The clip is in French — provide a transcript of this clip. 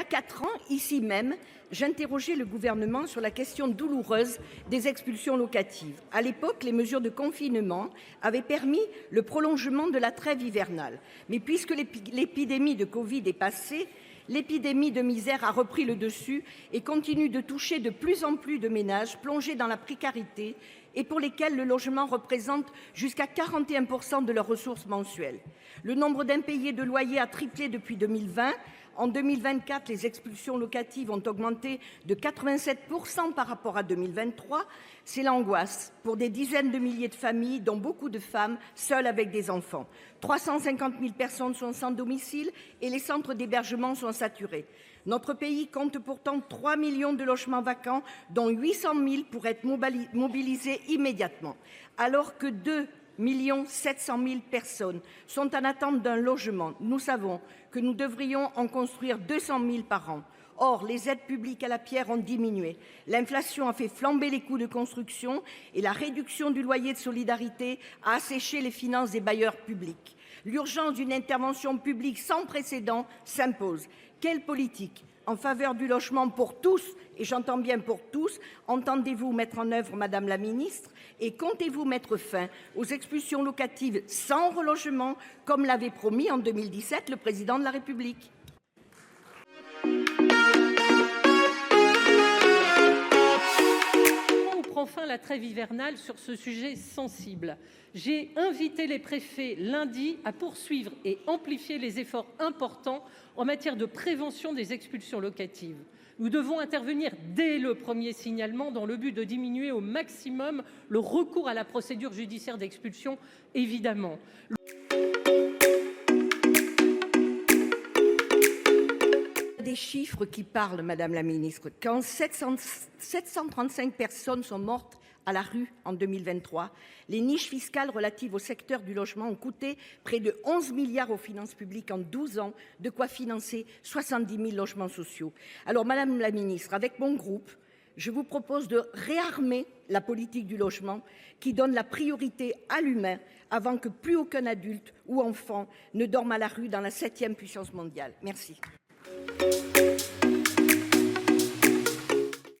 a 4 ans, ici même, j'interrogeais le gouvernement sur la question douloureuse des expulsions locatives. À l'époque, les mesures de confinement avaient permis le prolongement de la trêve hivernale. Mais puisque l'épidémie de Covid est passée, l'épidémie de misère a repris le dessus et continue de toucher de plus en plus de ménages plongés dans la précarité et pour lesquels le logement représente jusqu'à 41% de leurs ressources mensuelles. Le nombre d'impayés de loyers a triplé depuis 2020. En 2024, les expulsions locatives ont augmenté de 87% par rapport à 2023. C'est l'angoisse pour des dizaines de milliers de familles, dont beaucoup de femmes seules avec des enfants. 350 000 personnes sont sans domicile et les centres d'hébergement sont saturés. Notre pays compte pourtant 3 millions de logements vacants, dont 800 000 pourraient être mobilisés immédiatement. Alors que 2 700 000 personnes sont en attente d'un logement, nous savons que nous devrions en construire 200 000 par an. Or, les aides publiques à la pierre ont diminué. L'inflation a fait flamber les coûts de construction et la réduction du loyer de solidarité a asséché les finances des bailleurs publics. L'urgence d'une intervention publique sans précédent s'impose. Quelle politique en faveur du logement pour tous, et j'entends bien pour tous, entendez-vous mettre en œuvre, Madame la Ministre, et comptez-vous mettre fin aux expulsions locatives sans relogement, comme l'avait promis en 2017 le Président de la République? Prend fin la trêve hivernale sur ce sujet sensible. J'ai invité les préfets lundi à poursuivre et amplifier les efforts importants en matière de prévention des expulsions locatives. Nous devons intervenir dès le premier signalement dans le but de diminuer au maximum le recours à la procédure judiciaire d'expulsion, évidemment. Des chiffres qui parlent, Madame la Ministre. Quand 735 personnes sont mortes à la rue en 2023, les niches fiscales relatives au secteur du logement ont coûté près de 11 milliards aux finances publiques en 12 ans, de quoi financer 70 000 logements sociaux. Alors, Madame la Ministre, avec mon groupe, je vous propose de réarmer la politique du logement qui donne la priorité à l'humain avant que plus aucun adulte ou enfant ne dorme à la rue dans la 7e puissance mondiale. Merci.